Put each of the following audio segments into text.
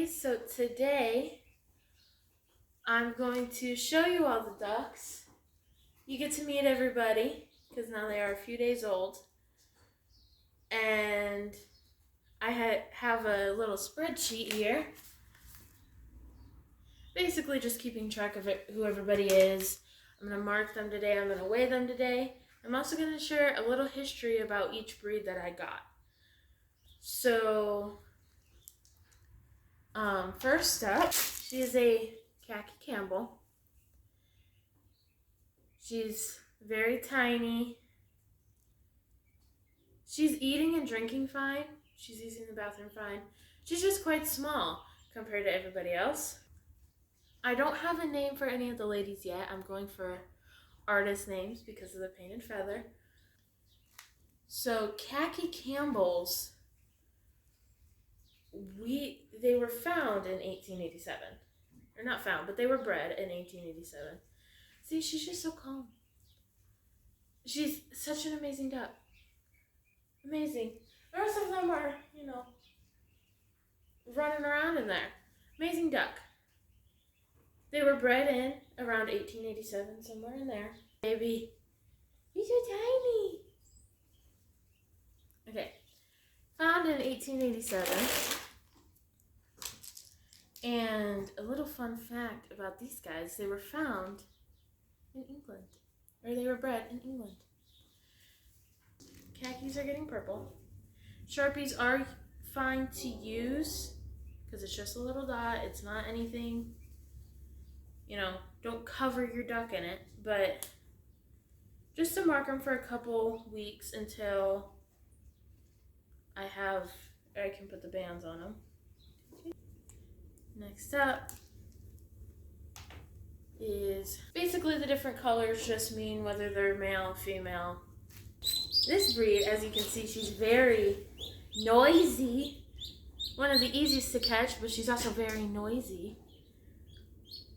everybody. So today I'm going to show you all the ducks. You get to meet everybody because now they are a few days old. And I have a little spreadsheet here. Basically just keeping track of who everybody is. I'm going to mark them today. I'm going to weigh them today. I'm also going to share a little history about each breed that I got. So, first up, she is a Khaki Campbell. She's very tiny. She's eating and drinking fine. She's using the bathroom fine. She's just quite small compared to everybody else. I don't have a name for any of the ladies yet. I'm going for artist names because of the painted feather. So Khaki Campbells, they were found in 1887. Or not found, but they were bred in 1887. See, she's just so calm. She's such an amazing duck. Amazing. The rest of them are, running around in there. Amazing duck. They were bred in around 1887, somewhere in there. Baby, you're so tiny. Okay. Found in 1887. And a little fun fact about these guys, they were found in England. Or they were bred in England. Khakis are getting purple. Sharpies are fine to use because it's just a little dot. It's not anything, don't cover your duck in it. But just to mark them for a couple weeks until I can put the bands on them. Okay. Next up is basically the different colors just mean whether they're male or female. This breed, as you can see, she's very noisy. One of the easiest to catch, but she's also very noisy.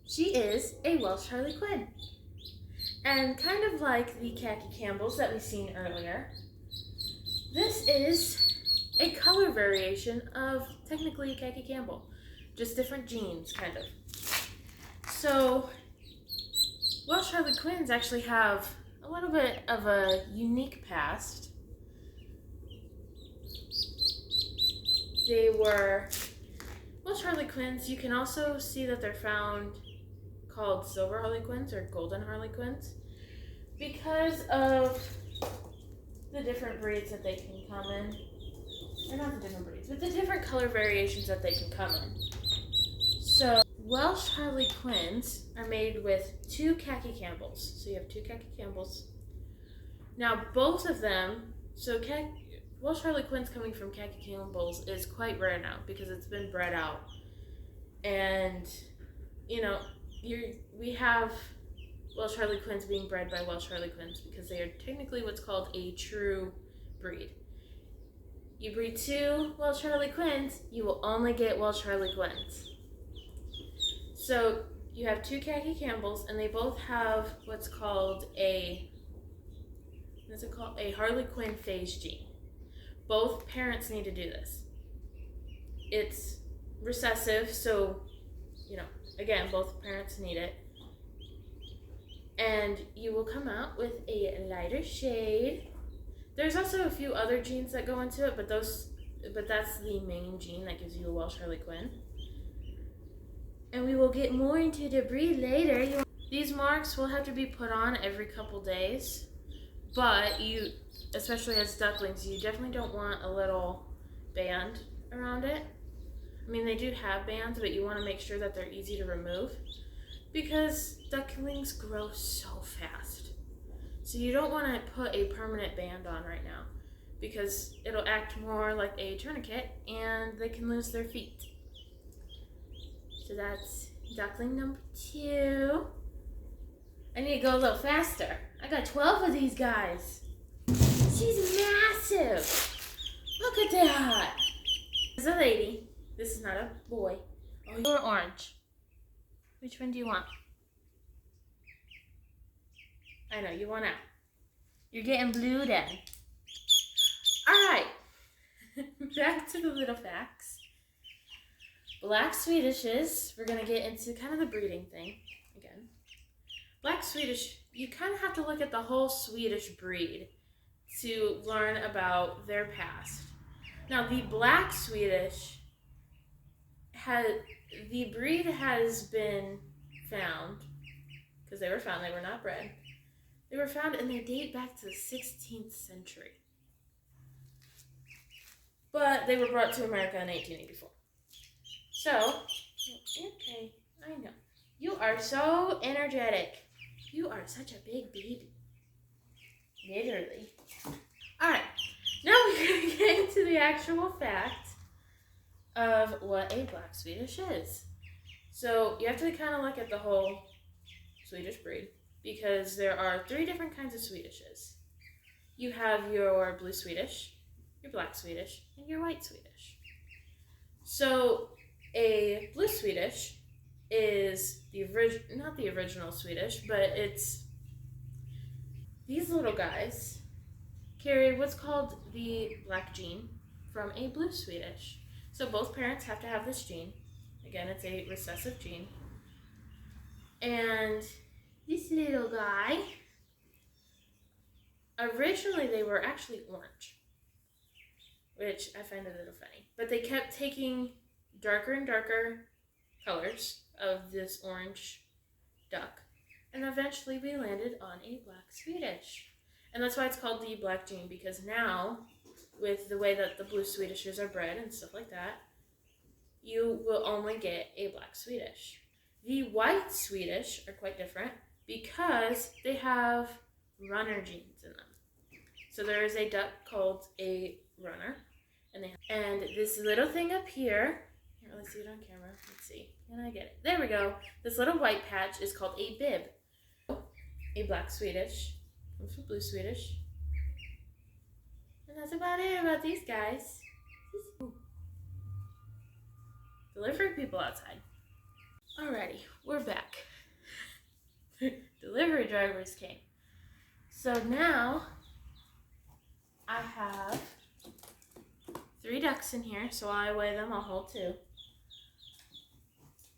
She is a Welsh Harlequin. And kind of like the Khaki Campbells that we've seen earlier, this is a color variation of technically a Khaki Campbell. Just different genes, kind of. So, Welsh Harlequins actually have a little bit of a unique past. They were Welsh Harlequins. You can also see that they're found called silver Harlequins or golden Harlequins because of the different breeds that they can come in. Or not the different breeds, but the different color variations that they can come in. So Welsh Harlequins are made with two Khaki Campbells. So you have two Khaki Campbells. Now both of them, Welsh Harlequins coming from Khaki Campbells is quite rare now because it's been bred out. And, we have Welsh Harlequins being bred by Welsh Harlequins because they are technically what's called a true breed. You breed two Welsh Harlequins, you will only get Welsh Harlequins. So you have two Khaki Campbells, and they both have what's called a Harlequin phase gene. Both parents need to do this. It's recessive, so, again, both parents need it. And you will come out with a lighter shade. There's also a few other genes that go into it, but that's the main gene that gives you a Welsh Harlequin. And we will get more into the breed later. These marks will have to be put on every couple days, but especially as ducklings, you definitely don't want a little band around it. I mean, they do have bands, but you want to make sure that they're easy to remove because ducklings grow so fast. So you don't want to put a permanent band on right now because it'll act more like a tourniquet and they can lose their feet. So that's duckling number 2. I need to go a little faster. I got 12 of these guys. She's massive. Look at that. This is a lady. This is not a boy. Oh, you're orange. Which one do you want? I know, you want out. You're getting blue then. All right. Back to the little facts. Black Swedishes, we're going to get into kind of the breeding thing again. Black Swedish, you kind of have to look at the whole Swedish breed to learn about their past. Now, the Black Swedish, the breed has been found, because they were found, they were not bred. They were found and they date back to the 16th century. But they were brought to America in 1884. So, okay, I know. You are so energetic. You are such a big baby. Literally. Alright, now we're going to get into the actual fact of what a Black Swedish is. So, you have to kind of look at the whole Swedish breed, because there are 3 different kinds of Swedishes. You have your Blue Swedish, your Black Swedish, and your White Swedish. So, a Blue Swedish is not the original Swedish, but it's these little guys carry what's called the black gene from a Blue Swedish. So both parents have to have this gene. Again, it's a recessive gene. And this little guy, originally they were actually orange, which I find a little funny. But they kept taking darker and darker colors of this orange duck, and eventually we landed on a Black Swedish. And that's why it's called the black gene, because now, with the way that the Blue Swedishes are bred and stuff like that, you will only get a Black Swedish. The White Swedish are quite different because they have runner genes in them. So there is a duck called a runner, and this little thing up here, let's see it on camera. Let's see. Can I get it? There we go. This little white patch is called a bib. A Black Swedish comes from Blue Swedish. And that's about it about these guys. Ooh. Delivery people outside. Alrighty, we're back. Delivery drivers came. So now I have 3 ducks in here, so while I weigh them, I'll hold 2.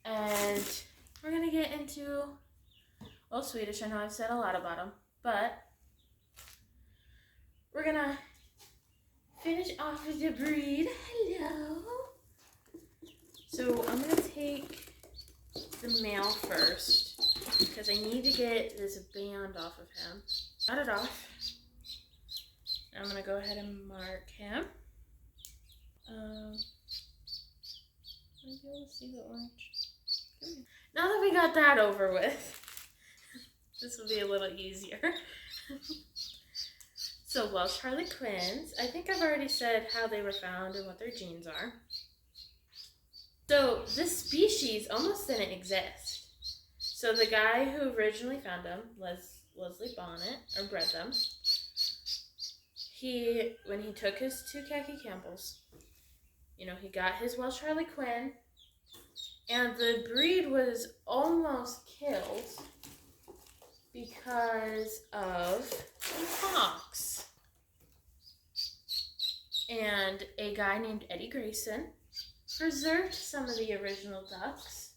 And we're going to get into Old Swedish. I know I've said a lot about them, but we're going to finish off with the breed. Hello. So I'm going to take the male first, because I need to get this band off of him. Got it off. I'm going to go ahead and mark him. Might be able to see the orange. Now that we got that over with, this will be a little easier. So Welsh Harlequins, I think I've already said how they were found and what their genes are. So this species almost didn't exist. So the guy who originally found them, Leslie Bonnet, or bred them, when he took his 2 khaki Campbells, he got his Welsh Harlequin, and the breed was almost killed because of a fox. And a guy named Eddie Grayson preserved some of the original ducks,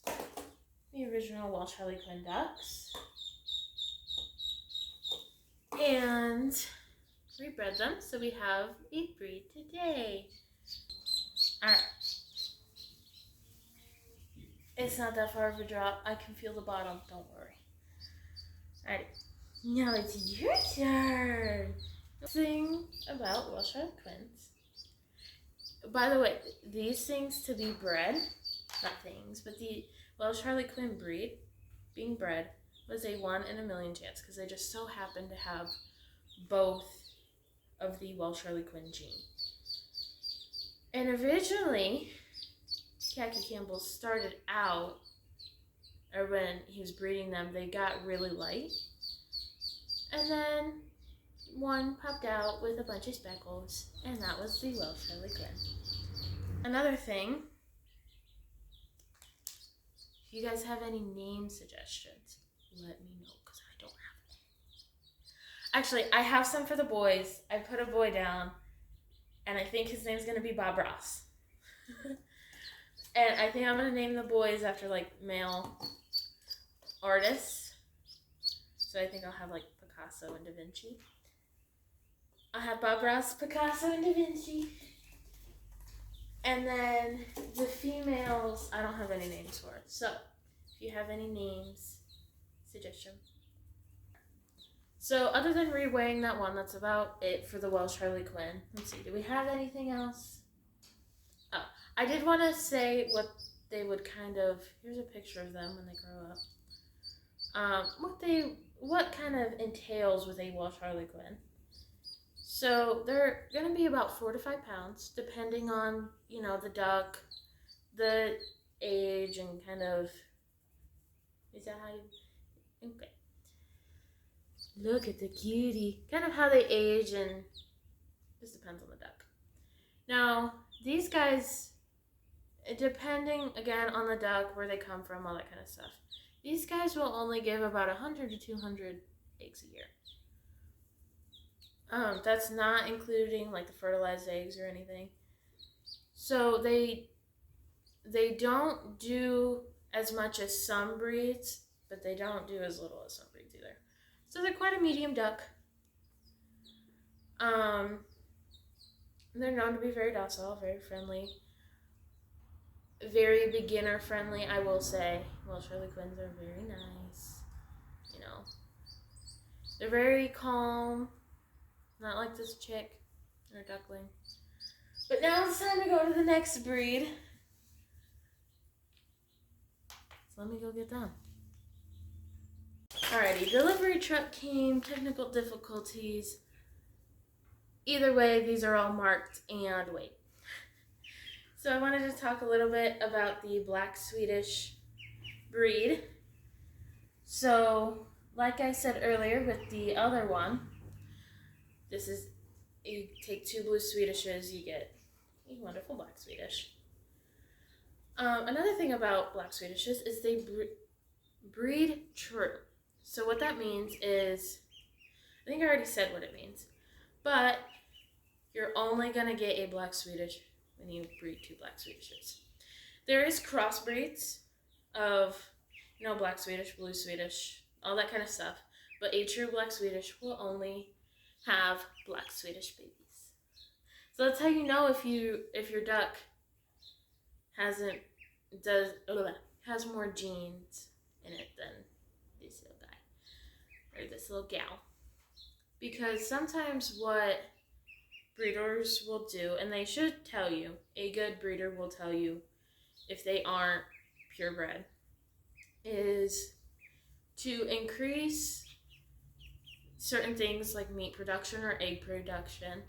the original Welsh Harlequin ducks, and rebred them, so we have a breed today. Alright. It's not that far of a drop. I can feel the bottom, don't worry. Alright. Now it's your turn. Thing about Welsh Harlequins. By the way, these things to be bred, not things, but the Welsh Harlequin breed being bred was a 1 in a million chance, because they just so happened to have both of the Welsh Harlequin gene. And originally, khaki Campbells started out, or when he was breeding them, they got really light. And then one popped out with a bunch of speckles, and that was the Welsh Harlequin. Another thing, if you guys have any name suggestions, let me know, because I don't have them. Actually, I have some for the boys. I put a boy down, and I think his name's going to be Bob Ross. And I think I'm going to name the boys after, like, male artists. So I think I'll have, like, Picasso and Da Vinci. I'll have Bob Ross, Picasso, and Da Vinci. And then the females, I don't have any names for. So if you have any names, suggest them. So other than reweighing that one, that's about it for the Welsh Harley Quinn. Let's see, do we have anything else? Oh, I did want to say what they would kind of, here's a picture of them when they grow up. What kind of entails with a Welsh Harley Quinn. So they're going to be about 4 to 5 pounds, depending on, the duck, the age, and kind of, is that how you, okay. Look at the cutie. Kind of how they age, and this depends on the duck. Now, these guys, depending, again, on the duck, where they come from, all that kind of stuff, these guys will only give about 100 to 200 eggs a year. That's not including, like, the fertilized eggs or anything. So they don't do as much as some breeds, but they don't do as little as some breeds either. So they're quite a medium duck. They're known to be very docile, very friendly, very beginner friendly, I will say. Welsh Harley Quinns are very nice. They're very calm. Not like this chick or duckling. But now it's time to go to the next breed. So let me go get them. Alrighty, delivery truck came, technical difficulties. Either way, these are all marked and weighed. So I wanted to talk a little bit about the Black Swedish breed. So, like I said earlier with the other one, you take 2 blue Swedishes, you get a wonderful Black Swedish. Another thing about Black Swedishes is they breed true. So what that means is, I think I already said what it means, but you're only going to get a Black Swedish when you breed 2 Black Swedishes. There is crossbreeds of, Black Swedish, blue Swedish, all that kind of stuff, but a true Black Swedish will only have Black Swedish babies. So that's how you know if your duck has more genes in it than this little guy or this little gal. Because sometimes what breeders will do, and they should tell you, a good breeder will tell you if they aren't purebred, is to increase certain things like meat production or egg production.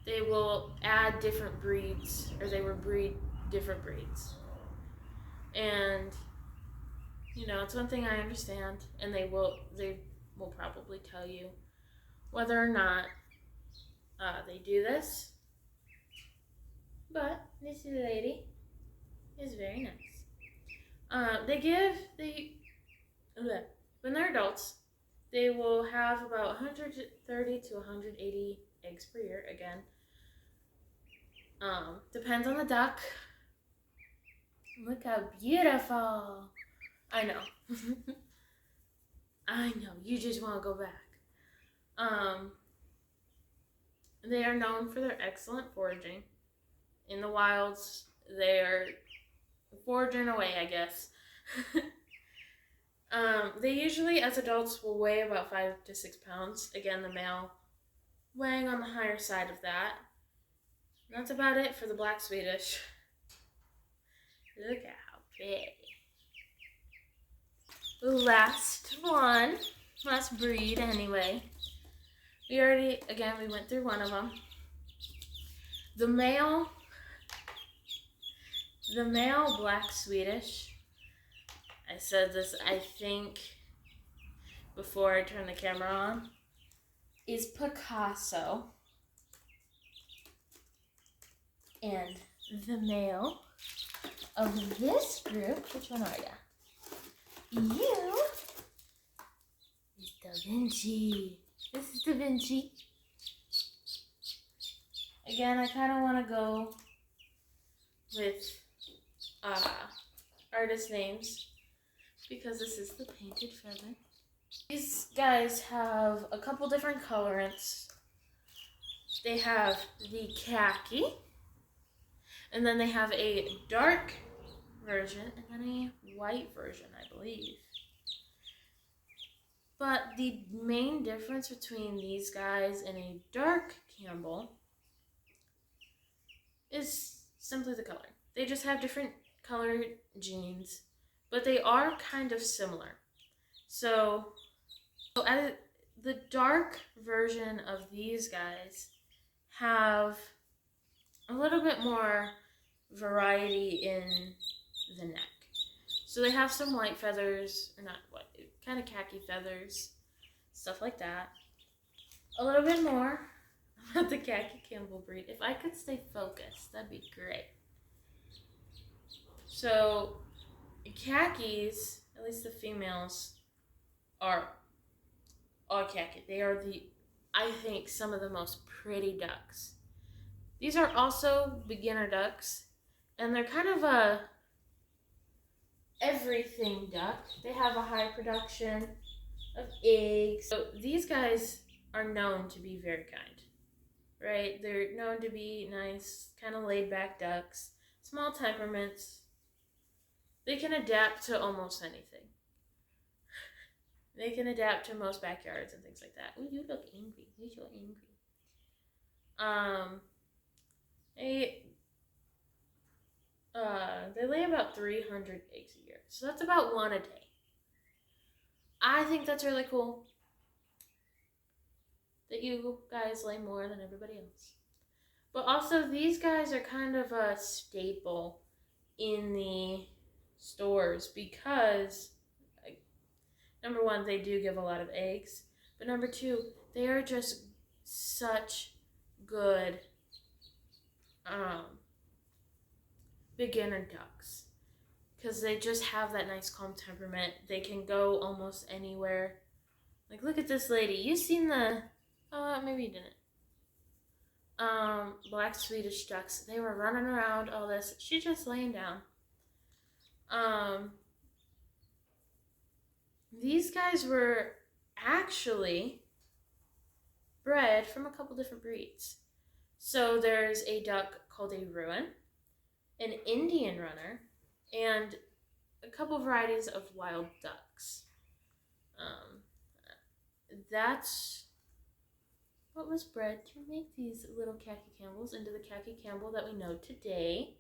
They will add different breeds, or they will breed different breeds. And, it's one thing I understand, and they will probably tell you whether or not they do this. But this lady is very nice. When they're adults, they will have about 130 to 180 eggs per year. Again, depends on the duck. Look how beautiful. I know. I know. You just want to go back. They are known for their excellent foraging. In the wilds, they are foraging away, I guess. They usually, as adults, will weigh about 5 to 6 pounds. Again, the male weighing on the higher side of that. And that's about it for the Black Swedish. Look at how big. The last breed anyway. We went through one of them. The male Black Swedish, I said this, I think, before I turned the camera on, is Picasso. And the male of this group, which one are ya? You is Da Vinci. This is Da Vinci. Again, I kind of want to go with artist names because this is the painted feather. These guys have a couple different colorants. They have the khaki, and then they have a dark version, and then a white version, I believe. But the main difference between these guys and a dark Campbell is simply the color. They just have different colored genes, but they are kind of similar. So as the dark version of these guys have a little bit more variety in the neck. So they have some white feathers, or not white, kind of khaki feathers, stuff like that. A little bit more about the khaki Campbell breed. If I could stay focused, that'd be great. So khakis, at least the females, are all khaki. They are I think, some of the most pretty ducks. These are also beginner ducks, and they're kind of a everything duck. They have a high production of eggs. So these guys are known to be very kind, right? They're known to be nice, kind of laid back ducks, small temperaments. They can adapt to almost anything. They can adapt to most backyards and things like that. Ooh, you look angry. You so angry. They lay about 300 eggs a year. So that's about one a day. I think that's really cool that you guys lay more than everybody else. But also, these guys are kind of a staple in the stores because, number one, they do give a lot of eggs. But number two, they are just such good beginner ducks because they just have that nice calm temperament. They can go almost anywhere. Like, look at this lady. You seen the maybe you didn't. Black Swedish ducks. They were running around all this. She's just laying down. These guys were actually bred from a couple different breeds. So there's a duck called a Rouen, an Indian runner, and a couple varieties of wild ducks. That's what was bred to make these little khaki Campbells into the khaki Campbell that we know today.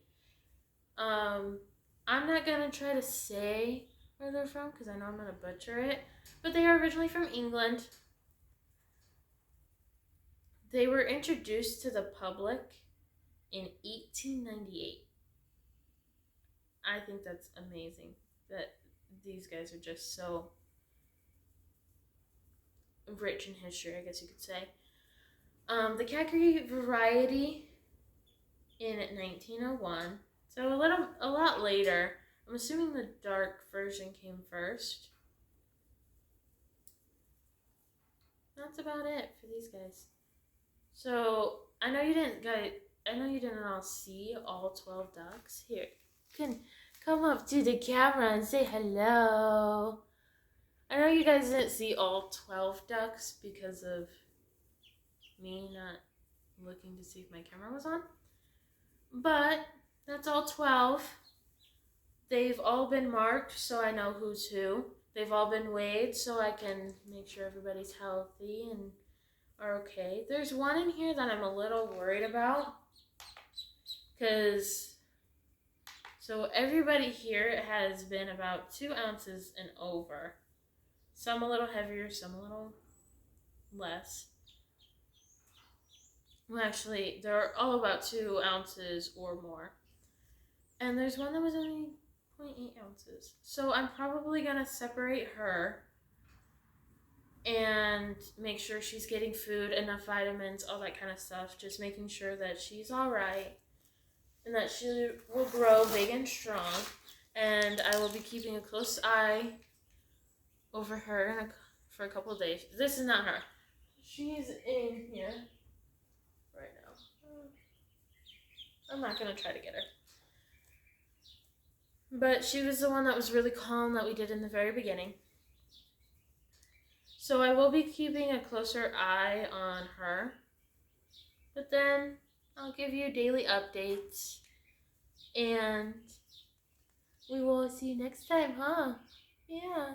I'm not going to try to say where they're from because I know I'm going to butcher it, but they are originally from England. They were introduced to the public in 1898. I think that's amazing that these guys are just so rich in history, I guess you could say. The khaki variety in 1901, so a lot later. I'm assuming the dark version came first. That's about it for these guys. So I know you didn't all see all 12 ducks. Here, you can come up to the camera and say hello. I know you guys didn't see all 12 ducks because of me not looking to see if my camera was on. But that's all 12. They've all been marked so I know who's who. They've all been weighed so I can make sure everybody's healthy and are okay. There's one in here that I'm a little worried about because everybody here has been about 2 ounces and over. Some a little heavier, some a little less. Well, actually, they're all about 2 ounces or more. And there's one that was only 0.8 ounces. So I'm probably going to separate her and make sure she's getting food, enough vitamins, all that kind of stuff. Just making sure that she's all right and that she will grow big and strong. And I will be keeping a close eye over her for a couple of days. This is not her. She's in here right now. I'm not going to try to get her. But she was the one that was really calm that we did in the very beginning. So I will be keeping a closer eye on her. But then I'll give you daily updates. And we will see you next time, huh? Yeah.